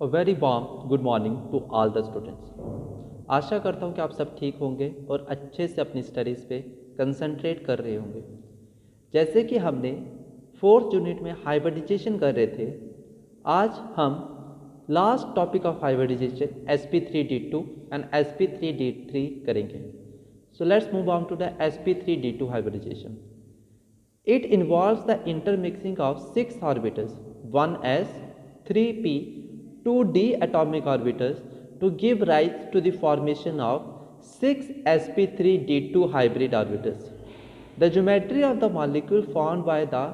A very warm good morning to all the students. आशा करता हूँ कि आप सब ठीक होंगे और अच्छे से अपनी स्टडीज़ पे कंसंट्रेट कर रहे होंगे। जैसे कि हमने फोर्थ यूनिट में हाइब्रिडाइजेशन कर रहे थे, आज हम last topic of hybridization sp3d2 and sp3d3 करेंगे। So let's move on to the sp3d2 hybridization. It involves the intermixing of 6 orbitals, 1s, 3p, 2d atomic orbitals to give rise to the formation of 6 sp3d2 hybrid orbitals. The geometry of the molecule formed by the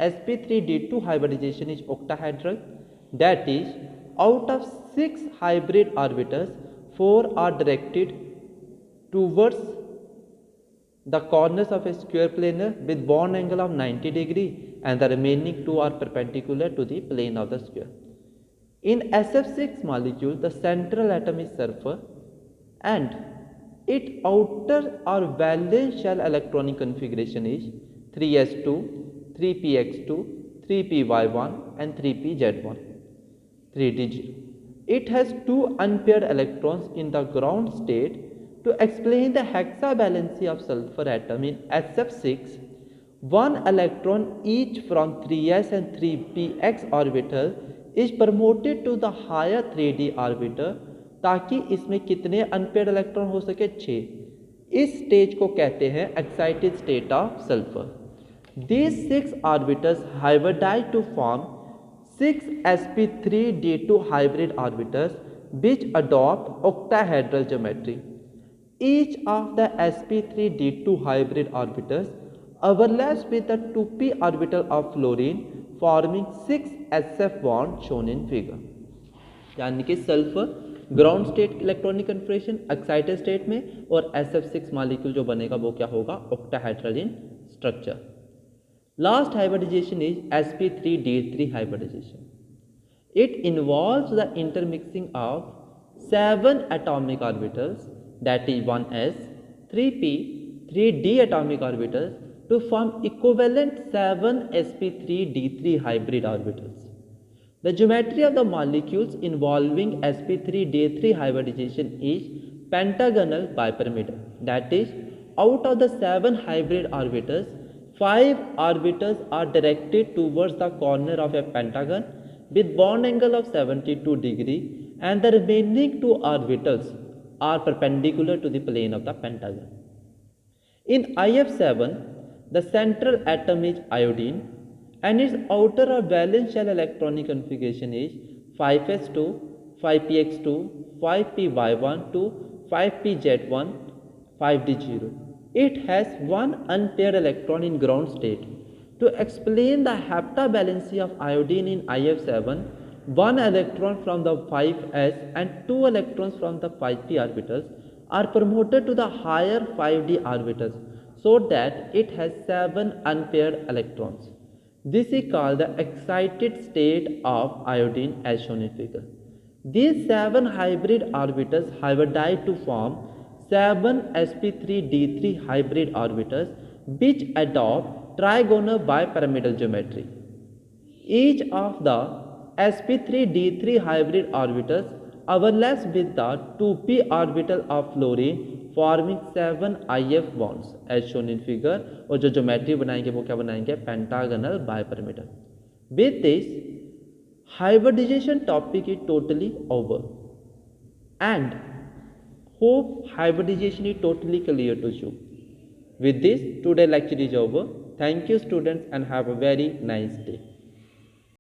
sp3d2 hybridization is octahedral, that is, out of 6 hybrid orbitals, 4 are directed towards the corners of a square planar with bond angle of 90 degree and the remaining 2 are perpendicular to the plane of the square. In SF6 molecule, the central atom is sulfur and its outer or valence shell electronic configuration is 3s2, 3px2, 3py1 and 3pz1, 3d0. It has 2 unpaired electrons in the ground state. To explain the hexavalency of sulfur atom in SF6, 1 electron each from 3s and 3px orbital is promoted to the higher 3d orbital ताकि इसमें कितने unpaired electron हो सके 6। इस stage को कहते हैं excited state of sulphur. These 6 orbitals hybridize to form 6 sp3d2 hybrid orbitals which adopt octahedral geometry. Each of the sp3d2 hybrid orbitals overlaps with the 2p orbital of fluorine forming 6 sf bonds shown in figure. यानी कि sulphur ground state electronic configuration excited state में और SF6 molecule जो बनेगा वो क्या होगा, octahedral in structure. Last hybridization is sp3d3 hybridization. It involves the intermixing of 7 atomic orbitals, that is 1s, 3p, 3d atomic orbitals to form equivalent 7 sp3d3 hybrid orbitals. The geometry of the molecules involving sp3d3 hybridization is pentagonal bipyramidal, that is, out of the 7 hybrid orbitals, 5 orbitals are directed towards the corner of a pentagon with bond angle of 72 degree and the remaining 2 orbitals are perpendicular to the plane of the pentagon. In IF7, the central atom is iodine and its outer or valence shell electronic configuration is 5s2, 5px2, 5py1 to 5pz1, 5d0. It has 1 unpaired electron in ground state. To explain the heptabalancy of iodine in IF7, 1 electron from the 5s and 2 electrons from the 5p orbitals are promoted to the higher 5d orbitals so that it has 7 unpaired electrons. This is called the excited state of iodine as shown in figure. These 7 hybrid orbitals hybridize to form 7 sp3d3 hybrid orbitals which adopt trigonal bipyramidal geometry. Each of the sp3d3 hybrid orbitals overlaps with the 2p orbital of fluorine forming 7 if bonds as shown in figure. और जो geometry बनाएंगे वो क्या बनाएंगे, pentagonal bipyramidal. With this, hybridization topic is totally over and hope hybridization is totally clear to you. With this, today's lecture is over. Thank you students and have a very nice day.